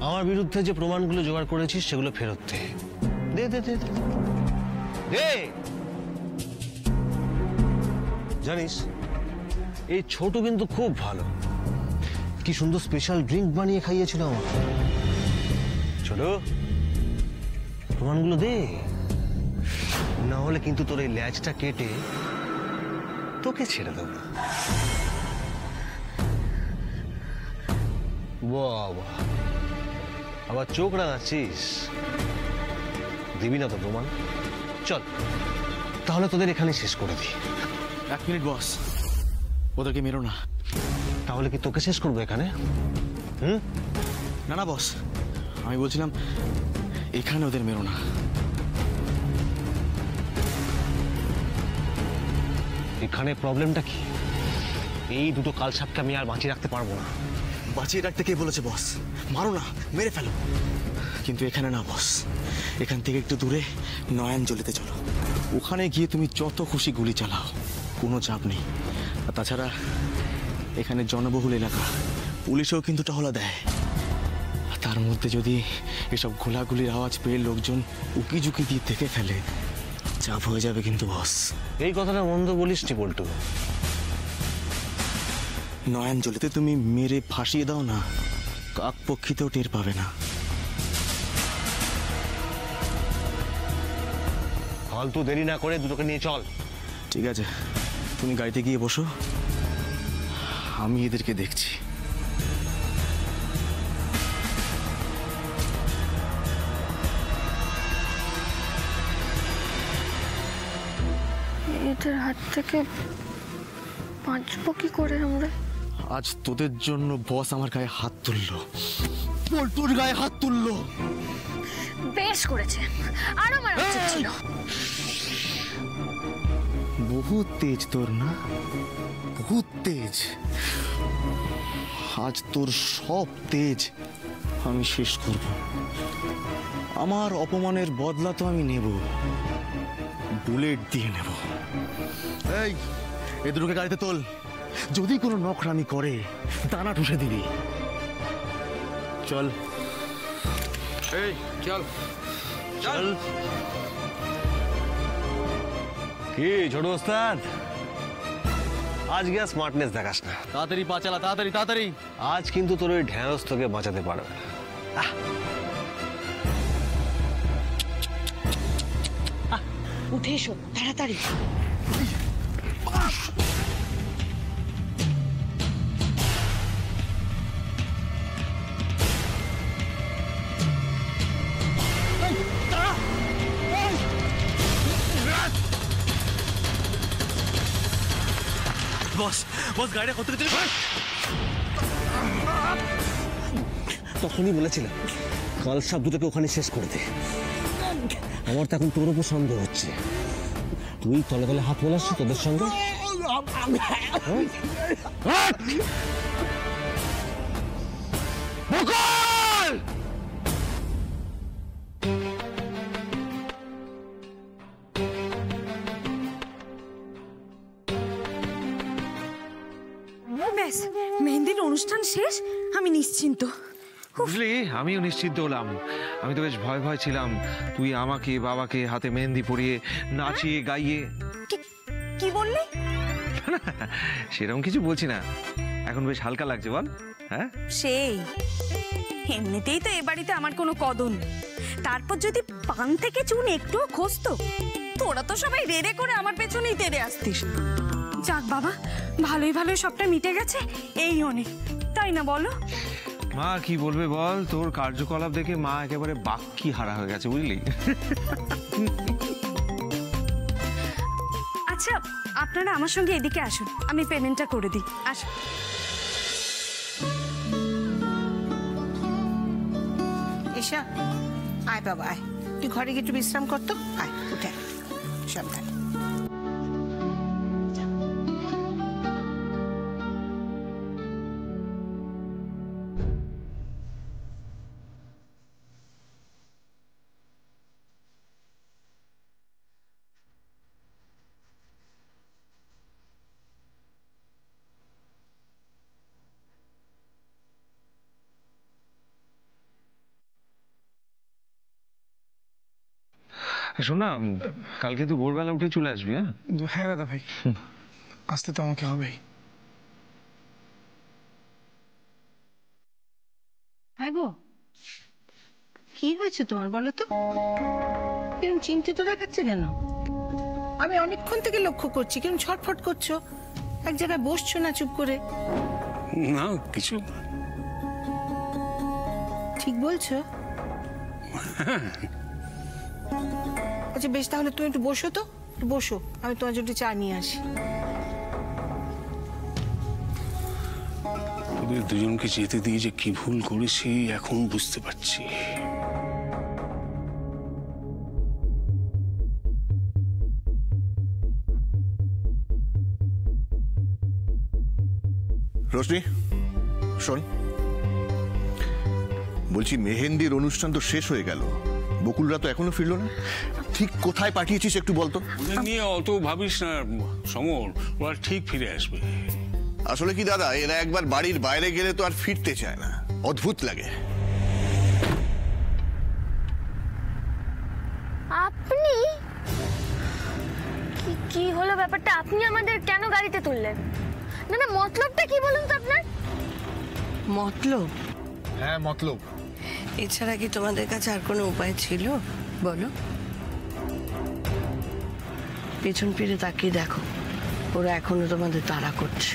আমার বিরুদ্ধে যে প্রমাণগুলো জোগাড় করেছিস সেগুলো ফেরত দে। দে দে দে দে। জানিস এই ছোট কিন্তু খুব ভালো, কি সুন্দর স্পেশাল ড্রিঙ্ক বানিয়ে খাইয়েছিল আমাকে। ছোট, প্রমাণগুলো দে, না হলে কিন্তু তোর এই ল্যাজটা কেটে তোকে ছেড়ে দেবো। বাবা, আবার চোখ রাঙাচ্ছিস? দিবি না তো প্রমাণ? চল তাহলে তোদের এখানে শেষ করে দিই। 1 মিনিট বস, ওদেরকে মেরো না। তাহলে কি তোকে শেষ করবো এখানে? না না বস, আমি বলছিলাম এখানে ওদের মেরো না। এখানে প্রবলেমটা কি? এই দুটো কালসাপকে আমি আর বাঁচিয়ে রাখতে পারবো না। বাঁচিয়ে রাখতে কে বলেছে বস? মারো না, মেরে ফেলো। কিন্তু এখানে না বস, এখান থেকে একটু দূরে নয়নজলিতে চলো। ওখানে গিয়ে তুমি যত খুশি গুলি চালাও, কোনো চাপ নেই। আর তাছাড়া এখানে জনবহুল এলাকা, পুলিশও কিন্তু টহলা দেয়। তার মধ্যে যদি এসব গোলাগুলির আওয়াজ পেয়ে লোকজন উকি ঝুঁকি দিয়ে দেখে ফেলে, চাপ হয়ে যাবে কিন্তু বস। এই কথাটা মন্দ বলিস নি বল্টু। নয়নজলিতে তুমি মেরে ফাঁসিয়ে দাও না, কাক পক্ষীতেও টের পাবে না। ফালতু দেরি না করে দুটোকে নিয়ে চল। ঠিক আছে, তুমি গাড়িতে গিয়ে বসো, আমি এদেরকে দেখছি। এদের হাত থেকে বাঁচবো কি করে আমরা? আজ তোদের জন্য বস আমার গায়ে হাত তুললো, পল্টুর গায়ে হাত তুললো। বেশ করেছে, আরো মারা উচিত ছিল। বহুত তেজ তোর না, বহুত তেজ। আজ তোর সব তেজ আমি শেষ করব। আমার অপমানের বদলা তো আমি নেব, বুলেট দিয়ে নেব। এই, এ দুটোকে গাড়িতে তোল। যদি কোনো নকরামি করে দানা ঠুসে দিবি। চল। এই চল চল। কি ছোট ওস্তাদ, আজ গিয়া স্মার্টনেস দেখাস না। তাড়াতাড়ি পা চালা, তাড়াতাড়ি তাড়াতাড়ি। আজ কিন্তু তোর ওই ঢ্যাঁড়স তোকে বাঁচাতে পারবে না। উঠে এসো তাড়াতাড়ি। বস বস, গাড়িটা কত কিছু। তখনই বলেছিলাম কালসাপ দুটোকে ওখানে শেষ করে দে। আমার তো এখন তোর উপর সন্দেহ হচ্ছে, তুই তলে তলে হাত মেলাচ্ছি তোদের সঙ্গে। ব্যাস, মেহেন্দির অনুষ্ঠান শেষ, আমি নিশ্চিন্ত। বুঝলি, আমিও নিশ্চিন্ত হলাম। আমি তো বেশ ভয় ভয় ছিলাম, তুই আমাকে বাবাকে হাতে মেহেন্দি পরিয়ে নাচিয়ে গাইয়ে। কি বললি? সেরকম কিছু বলছি না, এখন বেশ হালকা লাগছে বল। হ্যাঁ সেই এমনিতেই তো এ বাড়িতে আমার কোনো কদর নেই, তারপর যদি পান থেকে চুন একটুও খসতো, তোরা তো সবাই রেড়ে করে আমার পেছনেই তেড়ে আসতিস। যাক বাবা, ভালোই ভালোই সবটা মিটে গেছে, এই অনেক, তাই না বলো? মা কি বলবে বল, তোর কার্যকলাপ দেখে মা একেবারে বাক্কি হারা হয়ে গেছে, বুঝলি। আচ্ছা, আপনারা আমার সঙ্গে এদিকে আসুন, আমি পেমেন্টটা করে দিই। আসুন। এসা, আয় বাবা আয়, তুই ঘরে গিয়ে একটু বিশ্রাম করতো। আয় উঠে সাবধানে। শোন না, কাল কিন্তু ভোরবেলা উঠে চলে আসবি। হ্যাঁ হ্যাঁ দাদা ভাই, আসতে তো আমাকে হবেই। ভাই গো, কি হয়েছে তোমার বলো তো? কিরম চিন্তিত দেখাচ্ছে কেন? আমি অনেকক্ষণ থেকে লক্ষ্য করছি, কিরম ছটফট করছো, এক জায়গায় বসছো না চুপ করে। না কিছু। ঠিক বলছো? আচ্ছা বেশ, তাহলে তুমি একটু বসো তো, একটু বসো, আমি তোমার জন্য চা নিয়ে আসি। ওদের দুজনকে যেতে দিয়ে যে কি ভুল করেছি এখন বুঝতে পারছি। রোশনি শোন, বলছি মেহেন্দির অনুষ্ঠান তো শেষ হয়ে গেল, বকুলরা তো এখনো ফিরলো না। ঠিক কোথায় পাঠিয়েছিস একটু বলতো। ওদের নিয়ে অত ভাবিস না সমর, ওরা ঠিক ফিরে আসবে। আসলে কি দাদা, এরা একবার বাড়ির বাইরে গেলে তো আর ফিরতে চায় না, অদ্ভুত লাগে। আপনি কি হলো ব্যাপারটা? আপনি আমাদের কেন গাড়িতে তুললেন? না না, মতলবটা কি বলুন তো আপনার? মতলব? হ্যাঁ মতলব। এছাড়া কি তোমাদের কাছে আর কোনো উপায় ছিল বলো? পেছন ফিরে তাকিয়ে দেখো, ওরা এখনো তোমাদের তাড়া করছে।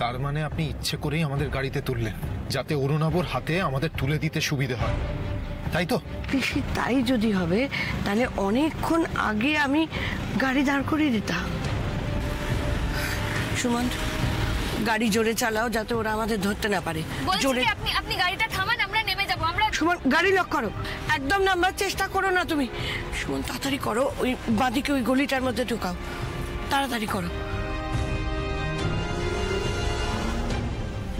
তার মানে আপনি ইচ্ছে করেই আমাদের গাড়িতে তুললেন যাতে অরুণাবর হাতে আমাদের তুলে দিতে সুবিধে হয়, তাই তো? বেশি তাই যদি হবে তাহলে অনেকক্ষণ আগে আমি গাড়ি দাঁড় করিয়ে দিতাম। সুমন, গাড়ি জোরে চালাও যাতে ওরা আমাদের ধরতে না পারে। জোরে। আপনি গাড়িটা থামান, আমরা নেমে যাব। আমরা সুমন, গাড়ি লক করো, একদম নামবার চেষ্টা করো না তুমি। সুমন তাড়াতাড়ি করো, ওই বাঁদিকে ওই গলিটার মধ্যে ঢুকাও, তাড়াতাড়ি করো।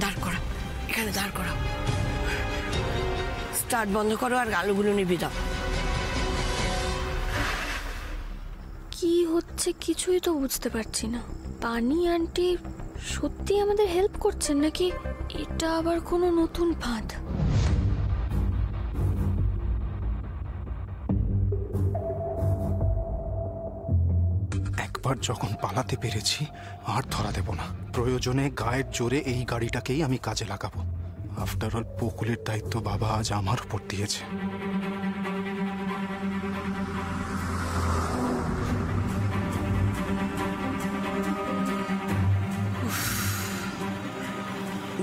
দাঁড় করা, এখানে দাঁড় করাও। স্টার্ট বন্ধ করো আর আলোগুলো নিভিয়ে দাও। কি হচ্ছে কিছুই তো বুঝতে পারছি না। পানি আন্টি সত্যি আমাদের হেল্প করছেন নাকি এটা আবার কোনো নতুন ফাঁদ? একবার যখন পালাতে পেরেছি আর ধরা দেব না। প্রয়োজনে গায়ের জোরে এই গাড়িটাকেই আমি কাজে লাগাবো। আফটার অল বকুলের দায়িত্ব বাবা আজ আমার উপর দিয়েছে।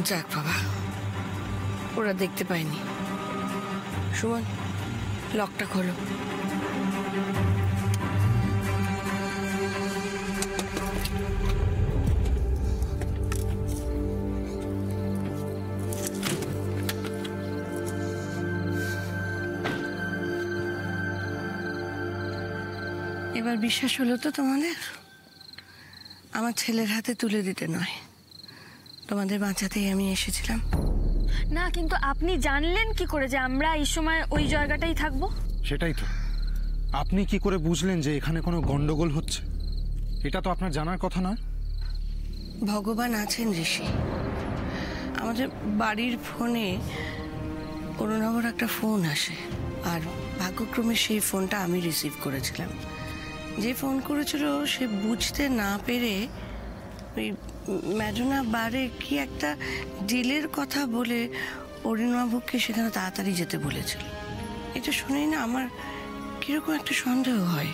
যাক বাবা, ওরা দেখতে পায়নি। সুমন, লকটা খোলো। এবার বিশ্বাস হলো তো তোমাদের? আমার ছেলের হাতে তুলে দিতে নয়, তোমাদের বাঁচাতেই আমি এসেছিলাম। না কিন্তু আপনি জানলেন কি করে যে আমরা এই সময় ওই জায়গাটাই থাকবো? সেটাই তো, আপনি কি করে বুঝলেন যে এখানে কোনো গন্ডগোল হচ্ছে? এটা তো আপনার জানার কথা নয়। ভগবান আছেন ঋষি। আমাদের বাড়ির ফোনে অরুণাবর একটা ফোন আসে, আর ভাগ্যক্রমে সেই ফোনটা আমি রিসিভ করেছিলাম। যে ফোন করেছিল সে বুঝতে না পেরে ওই ম্যাডোনা বারে কি একটা ডিলের কথা বলে অরুণবাবুকে সেখানে তাড়াতাড়ি যেতে বলেছিল। এটা শুনেই না আমার কিরকম একটা সন্দেহ হয়।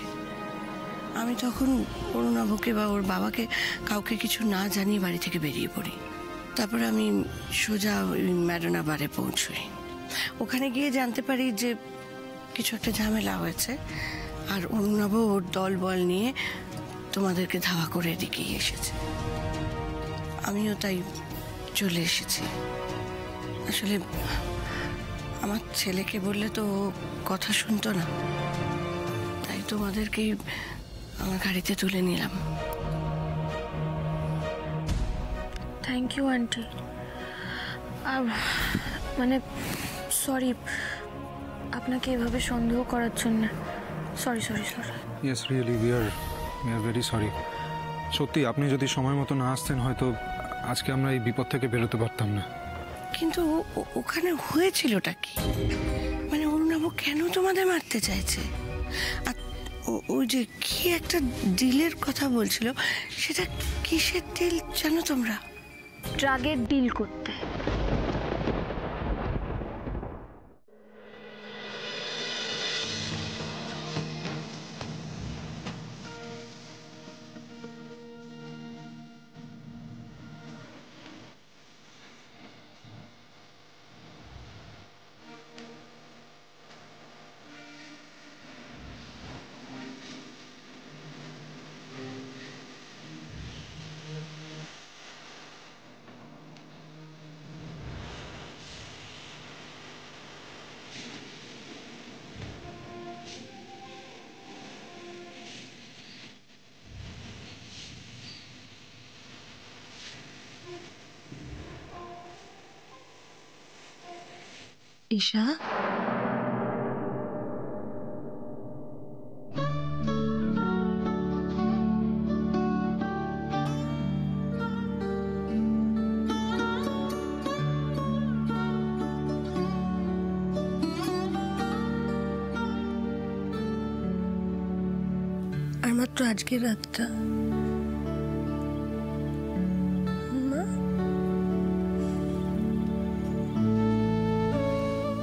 আমি তখন অরুণবাবুকে বা ওর বাবাকে কাউকে কিছু না জানিয়ে বাড়ি থেকে বেরিয়ে পড়ি। তারপরে আমি সোজা ওই ম্যাডোনা বারে পৌঁছই। ওখানে গিয়ে জানতে পারি যে কিছু একটা ঝামেলা হয়েছে, আর অরুণাবু ওর দল বল নিয়ে তোমাদেরকে ধাওয়া করে এদিকেই এসেছে। আমিও তাই চলে এসেছি। আসলে আমার ছেলেকে বললে তো ও কথা শুনতো না, তাই তোমাদেরকেই আমার গাড়িতে তুলে নিলাম। Thank you aunty. মানে সরি আপনাকে এভাবে সন্দেহ করার জন্য। Sorry sorry sorry. Yes really we are very sorry. সত্যি আপনি যদি সময় মতো না আসতেন হয়তো আজকে আমরা এই বিপদ থেকে বেরোতে পারতাম না। কি কিন্তু ওখানে হয়েছিলটা কি? মানে অরুণাভ কেন তোমাদের মারতে চাইছে? আর ওই যে কি একটা ডিলের কথা বলছিল, সেটা কিসের ডিল জানো তোমরা? ড্রাগের ডিল করতে। ঈশা, আর মাত্র আজকের রাতটা।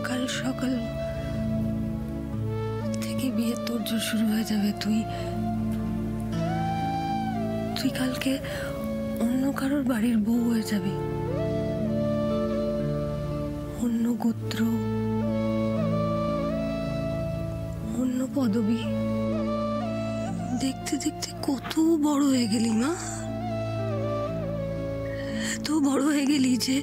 কাল সকাল থেকে বিয়ের তোড়জোড় শুরু হয়ে যাবে। তুই কালকে অন্য কারোর বাড়ির বউ হয়ে যাবি, অন্য গোত্র, অন্য পদবী। দেখতে দেখতে কত বড় হয়ে গেলি মা, এত বড় হয়ে গেলি যে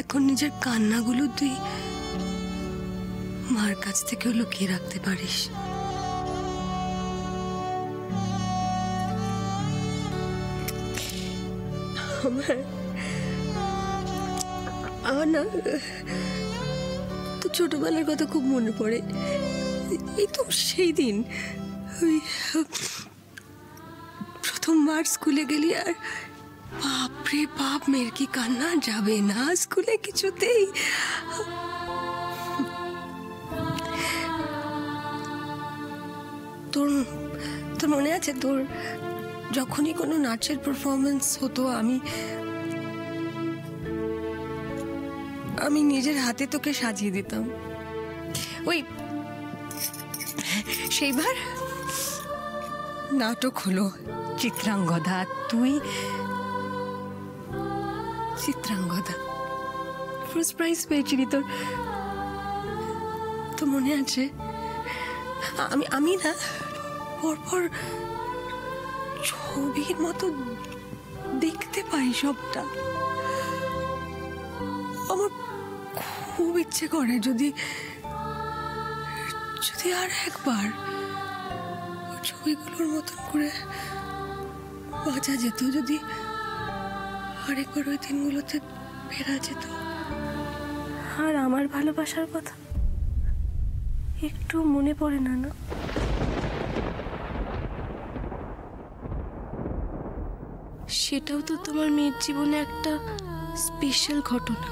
এখন নিজের কান্নাগুলো তুই মার কাছ থেকেও লুকিয়ে রাখতে পারিস। আমার না তো ছোটবেলার কথা খুব মনে পড়ে। এই তো সেই দিন ওই প্রথমবার স্কুলে গেলি, আর বাপরে বাপ, মেয়ের কি কান্না যাবে না স্কুলে কিছুতেই। তোর মনে আছে তোর যখনই কোনো নাচের পারফরমেন্স হতো, আমি নিজের হাতে তোকে সাজিয়ে দিতাম। ওই সেইবার নাটক হলো চিত্রাঙ্গদা, তুই চিত্রাঙ্গদা ফার্স্ট প্রাইজ পেয়েছিলি। তো মনে আছে? আমি না পরপর ছবির মতো দেখতে পাই সবটা। আমার খুব ইচ্ছে করে যদি আর একবার ছবিগুলোর মতন করে বাঁচা যেত, যদি আরেকবার ওই দিনগুলোতে ফেরা যেত। আর আমার ভালোবাসার কথা একটু মনে পড়ে না? না, সেটাও তো তোমার মেয়ের জীবনে একটা স্পেশাল ঘটনা।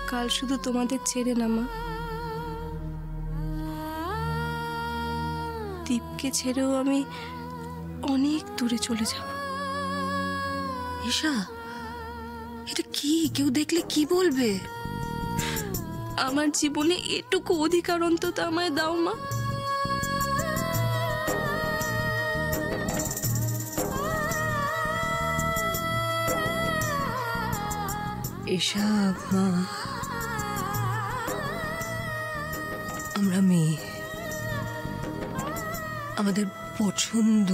কাল শুধু তোমাদের ছেড়ে না মা, দীপকে ছেড়েও আমি অনেক দূরে চলে যাব। ঈশা, এটা কি? কেউ দেখলে কি বলবে? আমার জীবনে এটুকু অধিকার অন্তত আমায় দাও মা। ঈশা মা, আমরা মেয়ে, আমাদের পছন্দ,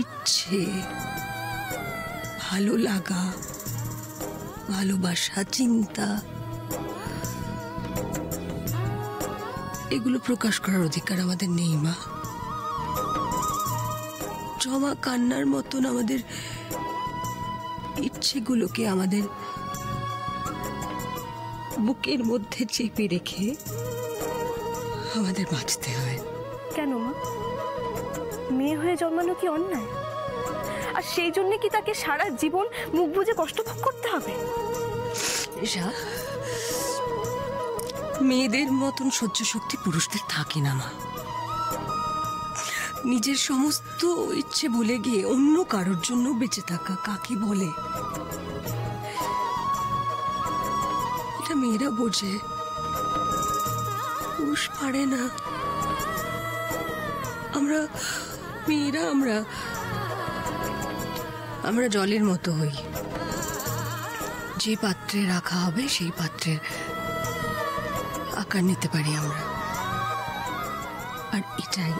ইচ্ছে, ভালো লাগা, ভালোবাসা, চিন্তা, এগুলো প্রকাশ করার অধিকার আমাদের নেই মা। জমা কান্নার মতন আমাদের ইচ্ছেগুলোকে আমাদের বুকের মধ্যে চেপে রেখে আমাদের বাঁচতে হয়। কেন মা? মেয়ে হয়ে জন্মানো কি অন্যায়? আর সেই জন্য কি তাকে সারা জীবন মুখ বুজে কষ্ট ভোগ করতে হবে? ঈশা, মেয়েদের মতন সহ্য শক্তি পুরুষদের থাকে না মা। নিজের সমস্ত ইচ্ছে ভুলে গিয়ে অন্য কারোর জন্য বেঁচে থাকা কাকে বলে? এটা মেয়েরা বোঝে, পুরুষ পারে না। আমরা মেয়েরা আমরা জলের মতো হই, যে পাত্রে রাখা হবে সেই পাত্রের আকার নিতে পারি আমরা। আর এটাই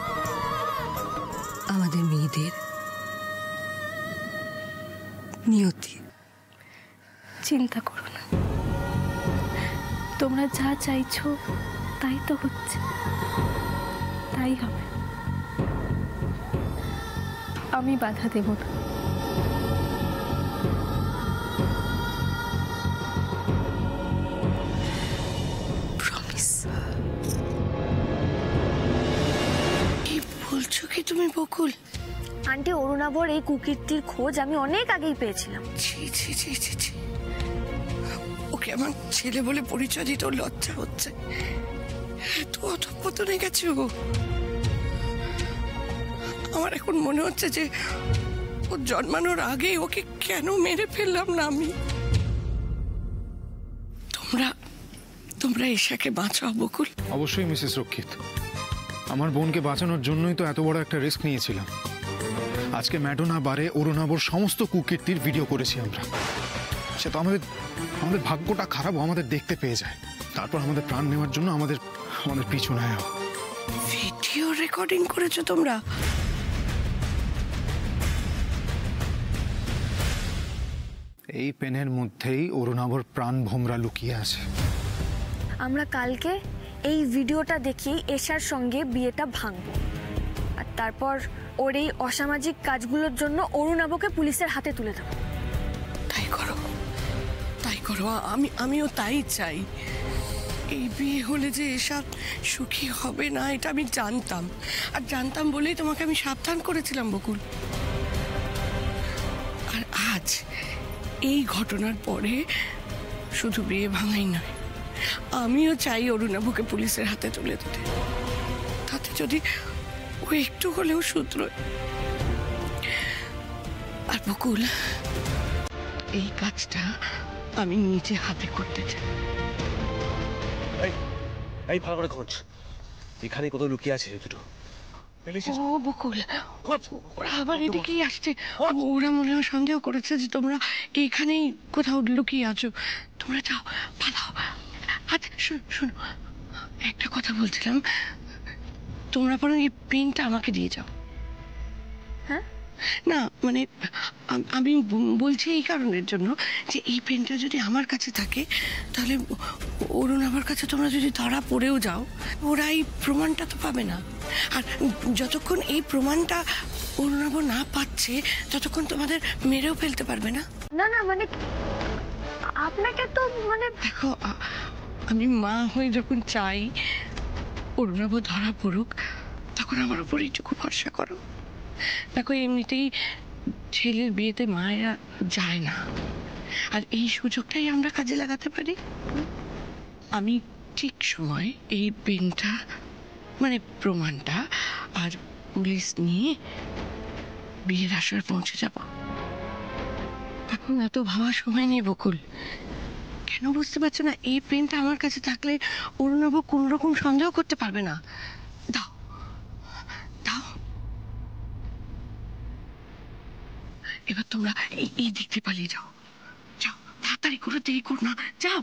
আমাদের মেয়েদের নিয়তি। চিন্তা করো না, তোমরা যা চাইছো তাই তো হচ্ছে, তাই হবে। আমি বাধা দেব না। প্রমিস। কি বলছো কি তুমি বকুল? আন্টি, অরুণাবর এই কুকীর্তির খোঁজ আমি অনেক আগেই পেয়েছিলাম। ছি ছি ছি ছি ছি, ওকে আমার ছেলে বলে পরিচয় দিতে ওর লজ্জা হচ্ছে। এত অধঃপতনে গেছে ও। আমার এখন মনে হচ্ছে যে ওর জন্মানোর আগে ওকে কেন মেরে ফেললাম না আমি। তোমরা ঈশাকে বাঁচাও বকুল। অবশ্যই মিসেস রক্ষিত, আমার বোনকে বাঁচানোর জন্যই তো এত বড় একটা রিস্ক নিয়েছিলাম। আজকে ম্যাডোনা বারে অরুণাবর সমস্ত কুকীর্তির ভিডিও করেছি আমরা। সে তো আমাদের ভাগ্যটা খারাপ, আমাদের দেখতে পেয়ে যায়, তারপর আমাদের প্রাণ নেওয়ার জন্য আমাদের পিছু নেয়। ভিডিও রেকর্ডিং করেছো তোমরা? এই পেনের মধ্যেই অরুণাবর প্রাণ ভোমরা লুকিয়ে আছে। আমরা কালকে এই ভিডিওটা দেখি এশার সঙ্গে বিয়েটা ভাঙবো, আর তারপর ওর এই অসামাজিক কাজগুলোর জন্য অরুণাবকে পুলিশের হাতে তুলে দেবো। তাই করো, তাই করো। আমিও তাই চাই। এই বিয়ে হলে যে এসব সুখী হবে না এটা আমি জানতাম, আর জানতাম বলেই তোমাকে আমি সাবধান করেছিলাম বকুল। আর আজ এই ঘটনার পরে শুধু বিয়ে ভাঙাই নয়, আমিও চাই অরুণাবকে পুলিশের হাতে তুলে দিতে। তাতে যদি ও একটু হলেও শুধরোয়। আর বকুল, এই কাজটা আমি নিজে হাতে করতে চাই। এই ভালো করে খোঁজ, এখানে কোথাও লুকিয়ে আছে দুটো। ও বকুল, ওরা আবার এদিকেই আসছে। ওরা মনে হয় সন্দেহ করেছে যে তোমরা এখানেই কোথাও লুকিয়ে আছো। তোমরা যাও, পালাও। আচ্ছা শোনো, একটা কথা বলছিলাম, তোমরা বরং এই পেনটা আমাকে দিয়ে যাও। হ্যাঁ? না মানে আমি বলছি এই কারণের জন্য যে এই পেনটা যদি আমার কাছে থাকে তাহলে অরুণাবর কাছে তোমরা যদি ধরা পড়েও যাও, ওরা এই প্রমাণটা তো পাবে না। আর যতক্ষণ এই প্রমাণটা অরুণাবর না পাচ্ছে ততক্ষণ তোমাদের মেরেও ফেলতে পারবে না। না না, মানে আপনাকে তো মানে দেখো, আমি মা হয়ে যখন চাই অরুণাবর ধরা পড়ুক, তখন আমার উপর এইটুকু ভরসা করো। দেখো, এমনিতেই ছেলের বিয়েতে মায়েরা যায় না, আর এই সুযোগটাই আমরা কাজে লাগাতে পারি। আমি ঠিক সময় এই পেনটা মানে প্রমাণটা আর পুলিশ নিয়ে বিয়ের আসরে পৌঁছে যাব। এখন এত ভাবার সময় নেই বকুল। কেন বুঝতে পারছো না? এই পেনটা আমার কাছে থাকলে অরুণাব কোন রকম সন্দেহ করতে পারবে না। দাও দাও, এবার তোমরা এই দিক দিয়ে পালিয়ে যাও। যাও তাড়াতাড়ি করে, দেরি করো না, যাও।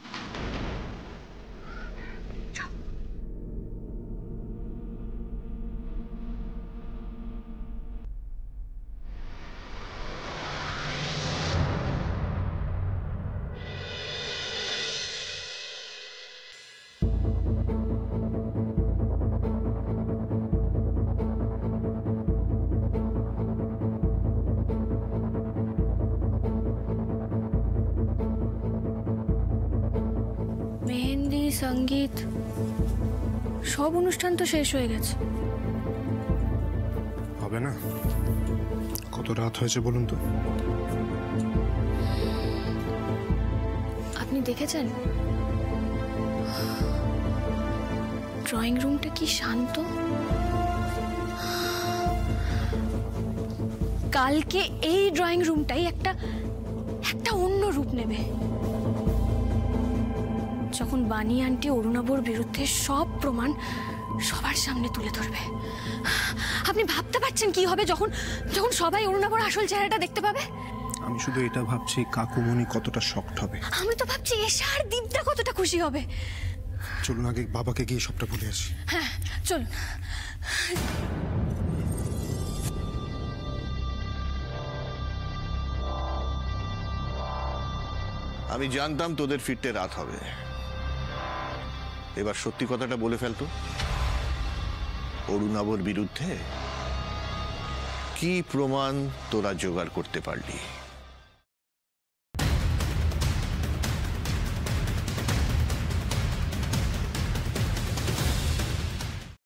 মেহেন্দি, সঙ্গীত, সব অনুষ্ঠান তো শেষ হয়ে গেছে। হবে না, কত রাত হয়েছে বলুন তো? আপনি দেখেছেন ড্রয়িং রুমটা কি শান্ত? কালকে এই ড্রয়িং রুমটাই একটা অন্য রূপ নেবে, যখন বানি আন্টি অরুণাবর বিরুদ্ধে সব প্রমাণ সবার সামনে তুলে ধরবে। আপনি ভাবতে পারছেন কি হবে যখন সবাই অরুণাবর আসল চেহারাটা দেখতে পাবে? আমি শুধু এটা ভাবছি কাকুমণি কতটা শকড হবে। আমি তো ভাবছি এশা আর দীপদা কতটা খুশি হবে। চলুন আগে বাবাকে গিয়ে সবটা বলে আসি। হ্যাঁ চলুন। আমি জানতাম তোদের ফিরতে রাত হবে। এবার সত্যি কথাটা বলে ফেলতো, অরুণাবর বিরুদ্ধে কি প্রমাণ তোরা জোগাড় করতে পারলি?